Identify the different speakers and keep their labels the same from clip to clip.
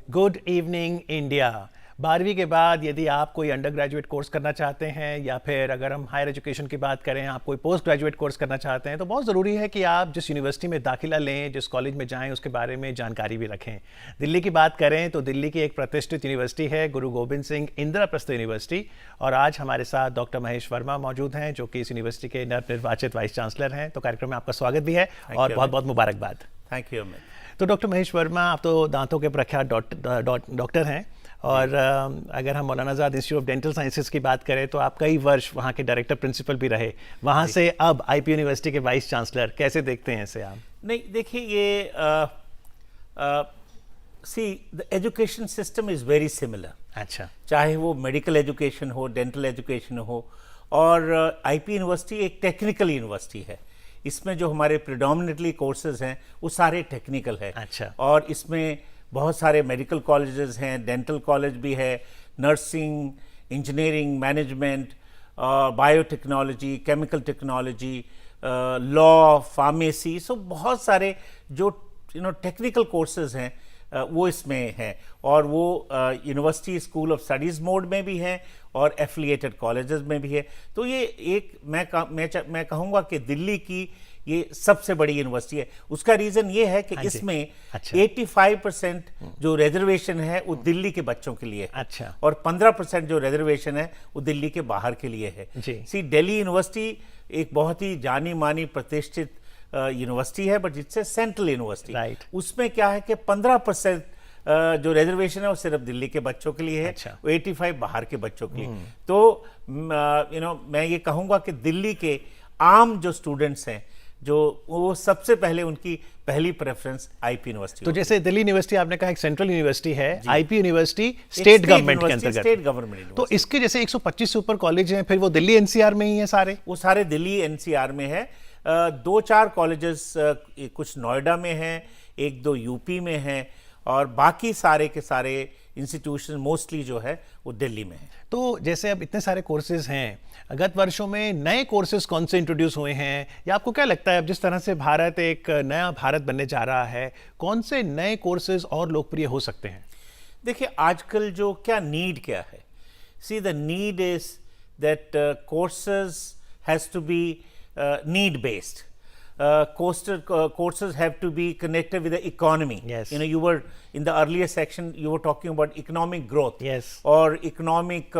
Speaker 1: Good evening India. 12वीं के बाद यदि आप कोई अंडर ग्रेजुएट कोर्स करना चाहते हैं या फिर अगर हम हायर एजुकेशन की बात करें, आप कोई पोस्ट ग्रेजुएट कोर्स करना चाहते हैं, तो बहुत ज़रूरी है कि आप जिस यूनिवर्सिटी में दाखिला लें, जिस कॉलेज में जाएं, उसके बारे में जानकारी भी रखें। दिल्ली की बात करें तो दिल्ली की एक प्रतिष्ठित यूनिवर्सिटी है गुरु गोबिंद सिंह इंद्रप्रस्थ यूनिवर्सिटी, और आज हमारे साथ डॉक्टर महेश वर्मा मौजूद हैं जो कि इस यूनिवर्सिटी के नवनिर्वाचित वाइस चांसलर हैं। तो कार्यक्रम में आपका स्वागत भी है और बहुत बहुत मुबारकबाद।
Speaker 2: Thank you.
Speaker 1: तो डॉक्टर महेश वर्मा, आप तो दांतों के प्रख्यात डॉक्टर हैं, और अगर हम मौलाना आज़ाद इंस्टीट्यूट ऑफ डेंटल साइंसेज की बात करें तो आप कई वर्ष वहाँ के डायरेक्टर प्रिंसिपल भी रहे, वहाँ से अब आईपी यूनिवर्सिटी के वाइस चांसलर, कैसे देखते हैं इसे आप?
Speaker 2: नहीं, देखिए ये see the education system is very similar.
Speaker 1: अच्छा।
Speaker 2: चाहे वो मेडिकल एजुकेशन हो, डेंटल एजुकेशन हो, और आईपी यूनिवर्सिटी एक टेक्निकल यूनिवर्सिटी है। इसमें जो हमारे प्रिडोमिनेटली कोर्सेज हैं वो सारे टेक्निकल है।
Speaker 1: अच्छा।
Speaker 2: और इसमें बहुत सारे मेडिकल कॉलेजेस हैं, डेंटल कॉलेज भी है, nursing, engineering, management, biotechnology, chemical technology, law, pharmacy, so बहुत सारे जो टेक्निकल कोर्सेज हैं वो इसमें हैं। और वो university school of studies mode में भी हैं और एफिलिएटेड कॉलेजेस में भी है। तो ये एक मैं कहूँगा कि दिल्ली की ये सबसे बड़ी यूनिवर्सिटी है। उसका रीज़न ये है कि इसमें 85% जो रिजर्वेशन है वो दिल्ली के बच्चों के लिए है।
Speaker 1: अच्छा।
Speaker 2: और 15% जो रिजर्वेशन है वो दिल्ली के बाहर के लिए है। सी दिल्ली यूनिवर्सिटी एक बहुत ही जानी मानी प्रतिष्ठित यूनिवर्सिटी है, but it's a central university. उसमें क्या है कि 15% जो रिजर्वेशन है वो सिर्फ दिल्ली के बच्चों के लिए है।
Speaker 1: अच्छा।
Speaker 2: 85 बाहर के बच्चों के लिए। तो मैं ये कहूँगा कि दिल्ली के आम जो स्टूडेंट्स हैं, जो वो सबसे पहले उनकी पहली प्रेफरेंस आईपी यूनिवर्सिटी।
Speaker 1: तो जैसे दिल्ली यूनिवर्सिटी आपने कहा एक सेंट्रल यूनिवर्सिटी है, आईपी यूनिवर्सिटी स्टेट गवर्नमेंट के अंतर्गत,
Speaker 2: स्टेट गवर्नमेंट।
Speaker 1: तो इसके जैसे 125 से ऊपर कॉलेज हैं, फिर वो दिल्ली एनसीआर में ही है सारे?
Speaker 2: वो सारे दिल्ली एनसीआर में है। 2-4 कॉलेजेस कुछ नोएडा में हैं, 1-2 यूपी में हैं, और बाकी सारे के सारे इंस्टीट्यूशन मोस्टली जो है वो दिल्ली में है।
Speaker 1: तो जैसे अब इतने सारे कोर्सेज हैं, गत वर्षों में नए कोर्सेज कौन से इंट्रोड्यूस हुए हैं, या आपको क्या लगता है अब जिस तरह से भारत एक नया भारत बनने जा रहा है, कौन से नए कोर्सेज और लोकप्रिय हो सकते हैं?
Speaker 2: देखिए आजकल जो नीड क्या है, see the need is that courses has to be need based. Courses have to be connected with the economy.
Speaker 1: Yes.
Speaker 2: You were in the earlier section, you were talking about economic growth.
Speaker 1: Yes.
Speaker 2: Or economic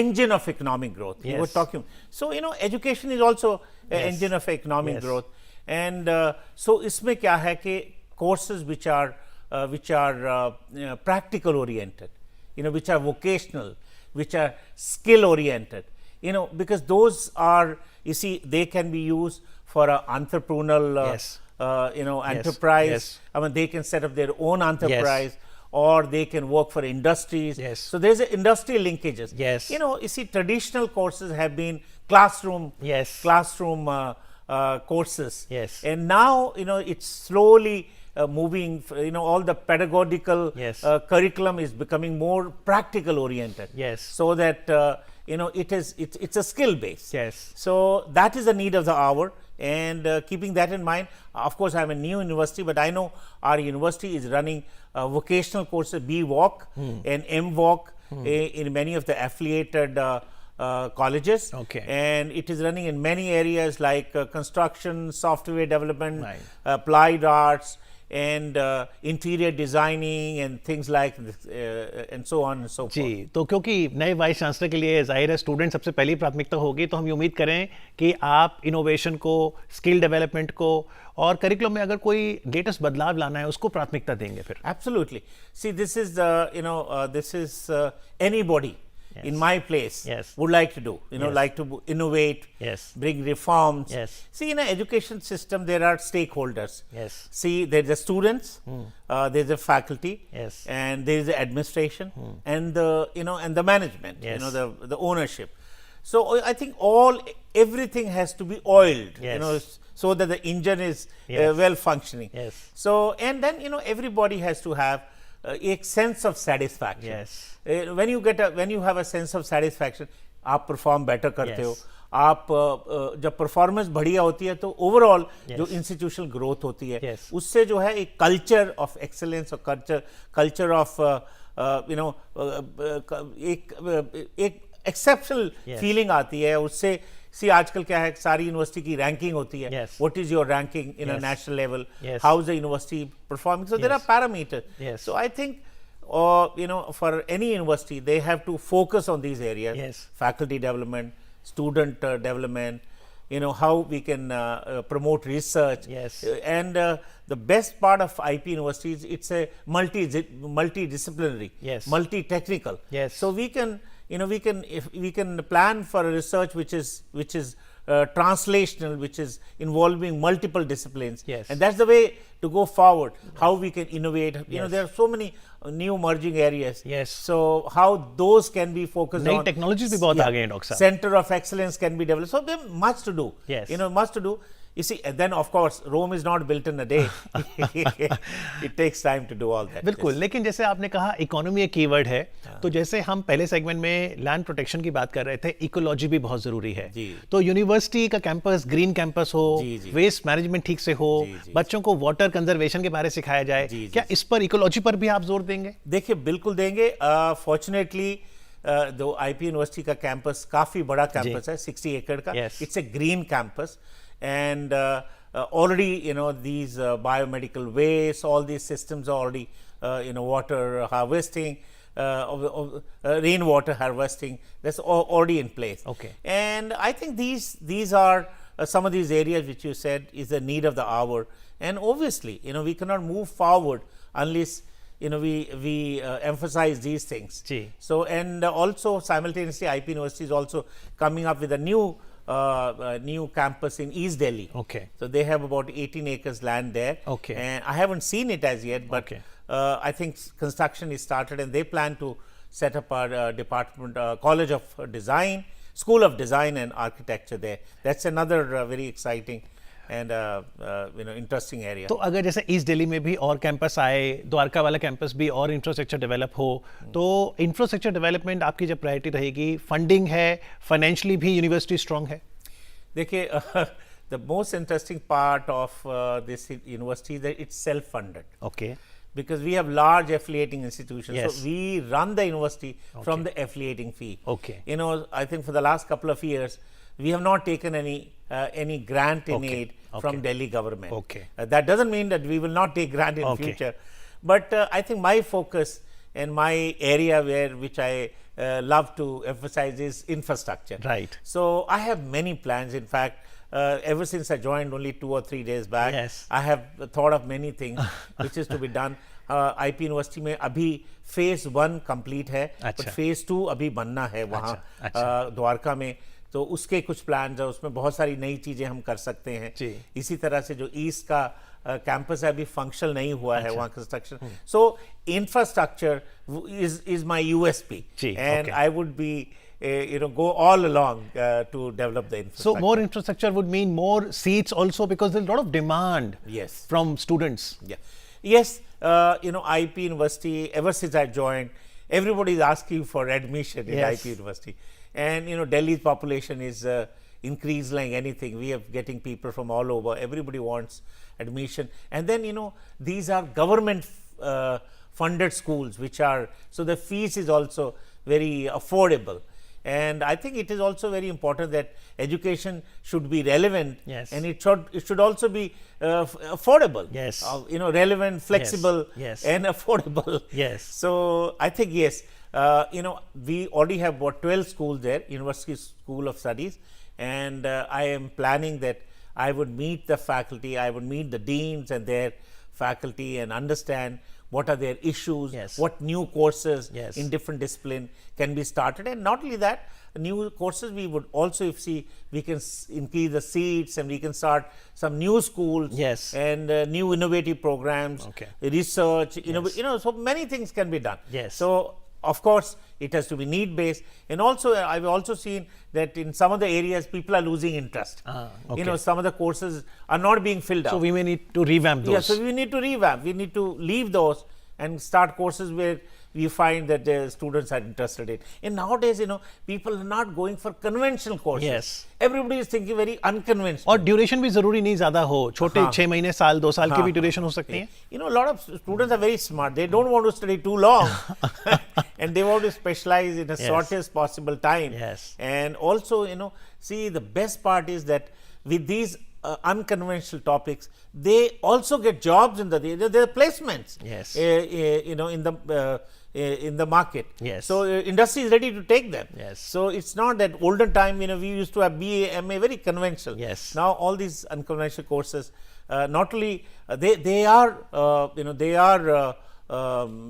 Speaker 2: engine of economic growth.
Speaker 1: Yes.
Speaker 2: You were talking. So education is also an engine of economic growth. And so इसमें क्या है कि courses which are practical oriented, which are vocational, which are skill oriented, because those are, you see, they can be used for an entrepreneurial enterprise.
Speaker 1: Yes.
Speaker 2: I mean, they can set up their own enterprise. Or they can work for industries. So there's industrial linkages.
Speaker 1: Yes.
Speaker 2: You see, traditional courses have been classroom courses.
Speaker 1: Yes.
Speaker 2: And now it's slowly moving, all the pedagogical curriculum is becoming more practical oriented.
Speaker 1: Yes.
Speaker 2: So that it's a skill base.
Speaker 1: Yes.
Speaker 2: So that is the need of the hour. And keeping that in mind, of course, I'm a new university, but I know our university is running vocational courses, BVOC and MVOC in many of the affiliated colleges.
Speaker 1: Okay.
Speaker 2: And it is running in many areas like construction, software development, applied arts, and interior designing and things like this, and so on and so forth.
Speaker 1: जी, तो क्योंकि नए vice chancellor के लिए जाहिर है student सबसे पहली प्राथमिकता होगी, तो हम ये उम्मीद करें कि आप इनोवेशन को, स्किल डेवलपमेंट को, और करिकुलम में अगर कोई लेटेस्ट बदलाव लाना है उसको प्राथमिकता देंगे फिर।
Speaker 2: Absolutely. See, this is anybody in my place would like to do, like to innovate, bring reforms. See, in an education system, there are stakeholders. See, there's the students, there's the faculty, and there's the administration, and the management, the ownership. So I think everything has to be oiled, so that the engine is well functioning. So, and then everybody has to have a sense of satisfaction. When you have a sense of satisfaction, आप perform better करते हो, आप जब performance बढ़िया होती है तो overall
Speaker 1: Yes.
Speaker 2: जो इंस्टीट्यूशनल ग्रोथ होती है
Speaker 1: Yes.
Speaker 2: उससे जो है एक कल्चर ऑफ एक्सेलेंस और कल्चर ऑफ एक एक्सेप्शनल
Speaker 1: Yes.
Speaker 2: फीलिंग आती है उससे। सी आजकल क्या है, सारी यूनिवर्सिटी की रैंकिंग होती है,
Speaker 1: Yes.
Speaker 2: What is your ranking in a
Speaker 1: Yes.
Speaker 2: National level,
Speaker 1: Yes.
Speaker 2: How is the university performing, so there are
Speaker 1: Yes.
Speaker 2: Parameters.
Speaker 1: Yes.
Speaker 2: So I think for any university they have to focus on these areas.
Speaker 1: Yes.
Speaker 2: Faculty development, student development, how we can promote research.
Speaker 1: Yes.
Speaker 2: And the best part of IP universities, it's a multidisciplinary,
Speaker 1: Yes.
Speaker 2: multi-technical.
Speaker 1: Yes.
Speaker 2: So we can if we can plan for a research which is translational, which is involving multiple disciplines.
Speaker 1: Yes.
Speaker 2: And that's the way to go forward. How we can innovate.
Speaker 1: Yes.
Speaker 2: There are so many new emerging areas.
Speaker 1: Yes.
Speaker 2: So how those can be focused
Speaker 1: नई
Speaker 2: on.
Speaker 1: technologies भी बहुत आ गई हैं, doctor साहब।
Speaker 2: Center of excellence can be developed. So there much to do.
Speaker 1: Yes.
Speaker 2: Much to do. You see, and then of course, Rome is not built in a day. It takes time to do all that.
Speaker 1: बिल्कुल, लेकिन जैसे आपने कहा economy एक keyword है, तो जैसे हम पहले सेगमेंट में लैंड प्रोटेक्शन की बात कर रहे थे, इकोलॉजी भी बहुत जरूरी है।
Speaker 2: जी।
Speaker 1: तो यूनिवर्सिटी का कैंपस ग्रीन कैंपस हो,
Speaker 2: जी, जी।
Speaker 1: वेस्ट मैनेजमेंट ठीक से हो,
Speaker 2: जी, जी।
Speaker 1: बच्चों को वाटर कंजर्वेशन के बारे में सिखाया जाए,
Speaker 2: जी, जी,
Speaker 1: क्या इस पर इकोलॉजी पर भी आप जोर देंगे?
Speaker 2: देखिए बिल्कुल देंगे। फॉर्चुनेटली दो आईपी यूनिवर्सिटी का कैंपस काफी बड़ा कैंपस है, 60 एकड़ का।
Speaker 1: Yes.
Speaker 2: It's a green campus and already these biomedical waste, all these systems are already water harvesting, rainwater harvesting, that's already in place.
Speaker 1: Okay.
Speaker 2: And I think these are some of these areas which you said is the need of the hour. And obviously we cannot move forward unless we emphasize these things.
Speaker 1: जी.
Speaker 2: So and also simultaneously IP University is also coming up with a new campus in East Delhi.
Speaker 1: Okay.
Speaker 2: So they have about 18 acres land there.
Speaker 1: Okay.
Speaker 2: And I haven't seen it as yet, but
Speaker 1: Okay.
Speaker 2: I think construction is started and they plan to set up a department, College of Design, School of Design and Architecture there. That's another very exciting and interesting area.
Speaker 1: तो अगर जैसे east Delhi में भी और campus आए, द्वारका वाला campus भी और इंफ्रास्ट्रक्चर डेवलप हो, तो इंफ्रास्ट्रक्चर डेवलपमेंट आपकी जब प्रायोरिटी रहेगी, फंडिंग है, फाइनेंशियली भी यूनिवर्सिटी स्ट्रांग है?
Speaker 2: देखिए the most interesting part of this university is that it's self-funded.
Speaker 1: Okay.
Speaker 2: Because we have large affiliating institutions.
Speaker 1: Yes.
Speaker 2: So we run the university from the affiliating fee.
Speaker 1: Okay.
Speaker 2: I think for the last couple of years, we have not taken any grant in aid from Delhi government.
Speaker 1: Okay.
Speaker 2: That doesn't mean that we will not take grant in future. But I think my focus and my area which I love to emphasize is infrastructure.
Speaker 1: Right.
Speaker 2: So I have many plans. In fact, ever since I joined only 2 or 3 days back,
Speaker 1: Yes.
Speaker 2: I have thought of many things which is to be done. IP university में अभी phase 1 complete है,
Speaker 1: अच्छा।
Speaker 2: But phase 2 अभी बनना है वहाँ
Speaker 1: अच्छा।
Speaker 2: द्वारका में। तो उसके कुछ प्लान्स है, उसमें बहुत सारी नई चीजें हम कर सकते हैं।
Speaker 1: जी।
Speaker 2: इसी तरह से जो ईस्ट का कैंपस है अभी फंक्शनल नहीं हुआ है वहाँ construction. So infrastructure is my USP and I would be go all along to develop the infrastructure.
Speaker 1: So more infrastructure would mean more seats also, because there's a lot of demand
Speaker 2: Yes.
Speaker 1: from students.
Speaker 2: Yeah. Yes, IP University, ever since I joined, everybody is asking for admission in
Speaker 1: Yes.
Speaker 2: IP University. And, Delhi's population is increased like anything. We are getting people from all over. Everybody wants admission. And then, these are government funded schools, so the fees is also very affordable. And I think it is also very important that education should be relevant.
Speaker 1: Yes.
Speaker 2: And it should also be affordable.
Speaker 1: Yes.
Speaker 2: Relevant, flexible,
Speaker 1: Yes.
Speaker 2: and affordable.
Speaker 1: Yes.
Speaker 2: So I think yes, we already have about 12 schools there, University School of Studies, and I am planning that I would meet the faculty, I would meet the deans and their faculty and understand what are their issues,
Speaker 1: Yes.
Speaker 2: what new courses
Speaker 1: Yes.
Speaker 2: in different discipline can be started. And not only that, new courses we would also we can increase the seats and we can start some new schools.
Speaker 1: Yes.
Speaker 2: And new innovative programs,
Speaker 1: Okay.
Speaker 2: research, so many things can be done.
Speaker 1: Yes.
Speaker 2: So of course it has to be need based, and also I've also seen that in some of the areas people are losing interest.
Speaker 1: Okay.
Speaker 2: Some of the courses are not being filled
Speaker 1: So
Speaker 2: out.
Speaker 1: we may need to revamp those.
Speaker 2: Yeah, so we need to revamp. We need to leave those and start courses where we find that the students are interested in. And nowadays, people are not going for conventional courses.
Speaker 1: Yes.
Speaker 2: Everybody is thinking very unconventional.
Speaker 1: और duration भी जरूरी नहीं ज्यादा हो, छोटे 6 महीने, साल, 2 साल की भी ड्यूरेशन हो सकती है.
Speaker 2: A lot of students are very smart. They don't want to study too long, and they want to specialize in the shortest possible time.
Speaker 1: Yes.
Speaker 2: And also, see, the best part is that with these unconventional topics, they also get jobs in there are placements.
Speaker 1: Yes.
Speaker 2: In the market.
Speaker 1: Yes.
Speaker 2: So industry is ready to take them.
Speaker 1: Yes.
Speaker 2: So it's not that olden time, we used to have BA, MA, very conventional.
Speaker 1: Yes.
Speaker 2: Now all these unconventional courses, not only they are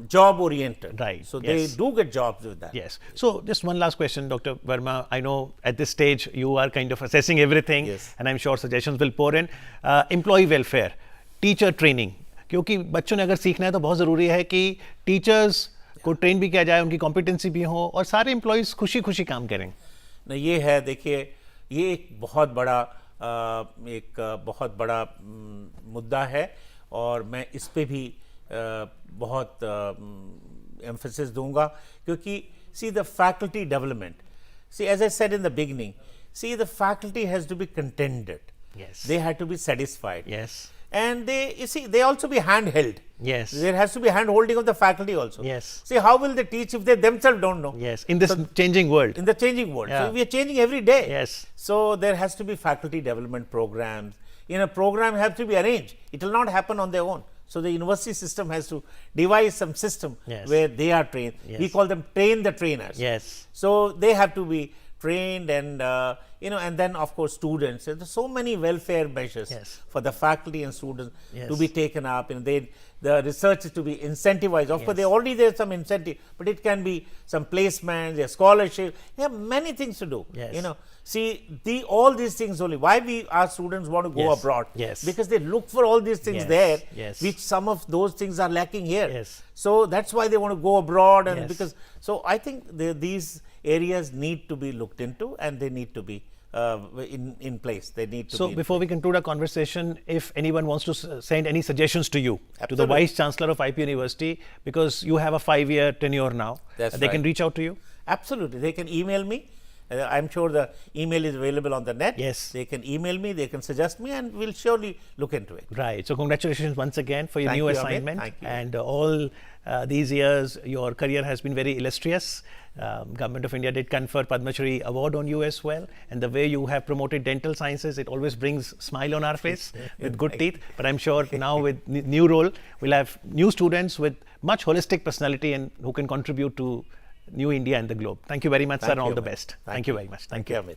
Speaker 2: job oriented.
Speaker 1: Right.
Speaker 2: So
Speaker 1: Yes.
Speaker 2: they do get jobs with that.
Speaker 1: Yes. So just one last question, Dr. Verma. I know at this stage you are kind of assessing everything,
Speaker 2: Yes.
Speaker 1: and I'm sure suggestions will pour in. Employee welfare, teacher training. क्योंकि बच्चों ने अगर सीखना है तो बहुत ज़रूरी है कि टीचर्स को ट्रेन भी किया जाए, उनकी कॉम्पिटेंसी भी हो और सारे एम्प्लॉयज़ खुशी खुशी काम करें.
Speaker 2: नहीं, ये है, देखिए, ये एक बहुत बड़ा मुद्दा है और मैं इस पे भी बहुत एम्फेसिस दूंगा, क्योंकि see the faculty development, see as I said in the beginning, see the faculty has to be contented.
Speaker 1: Yes.
Speaker 2: They have to be satisfied.
Speaker 1: Yes.
Speaker 2: And they also be handheld.
Speaker 1: Yes.
Speaker 2: There has to be hand holding of the faculty also.
Speaker 1: Yes.
Speaker 2: See, how will they teach if they themselves don't know?
Speaker 1: Yes. In this changing world.
Speaker 2: In the changing world.
Speaker 1: Yeah.
Speaker 2: So we are changing every day.
Speaker 1: Yes.
Speaker 2: So there has to be faculty development programs. A program has to be arranged. It will not happen on their own. So the university system has to devise some system
Speaker 1: Yes.
Speaker 2: where they are trained.
Speaker 1: Yes.
Speaker 2: We call them train the trainers.
Speaker 1: Yes.
Speaker 2: So they have to be trained, and and then of course students. There's so many welfare measures
Speaker 1: Yes.
Speaker 2: for the faculty and students
Speaker 1: Yes.
Speaker 2: to be taken up. The research is to be incentivized. Of course, there's some incentive, but it can be some placements, a scholarship. There are many things to do.
Speaker 1: Yes.
Speaker 2: See, all these things only. Why our students want to go
Speaker 1: Yes.
Speaker 2: abroad?
Speaker 1: Yes.
Speaker 2: Because they look for all these things
Speaker 1: Yes.
Speaker 2: there,
Speaker 1: Yes.
Speaker 2: which some of those things are lacking here.
Speaker 1: Yes.
Speaker 2: So that's why they want to go abroad, and
Speaker 1: Yes.
Speaker 2: so I think these areas need to be looked into, and they need to be in place. They need to
Speaker 1: So
Speaker 2: be.
Speaker 1: before we conclude our conversation, if anyone wants to send any suggestions to you, to the
Speaker 2: Absolutely.
Speaker 1: Vice Chancellor of IP University, because you have a 5-year tenure now,
Speaker 2: That's
Speaker 1: they can
Speaker 2: right.
Speaker 1: reach out to you.
Speaker 2: Absolutely, they can email me. I'm sure the email is available on the net.
Speaker 1: Yes.
Speaker 2: They can email me, they can suggest me, and we'll surely look into it.
Speaker 1: Right. So congratulations once again for your
Speaker 2: Thank
Speaker 1: new
Speaker 2: you, Amit.
Speaker 1: assignment.
Speaker 2: Thank you.
Speaker 1: And all these years, your career has been very illustrious. Government of India did confer Padma Shri award on you as well. And the way you have promoted dental sciences, it always brings smile on our face with good teeth. But I'm sure now with new role, we'll have new students with much holistic personality and who can contribute to new India and the globe. Thank you very much, sir, and all the
Speaker 2: Amit.
Speaker 1: best. Thank you very much.
Speaker 2: Thank you, Amit.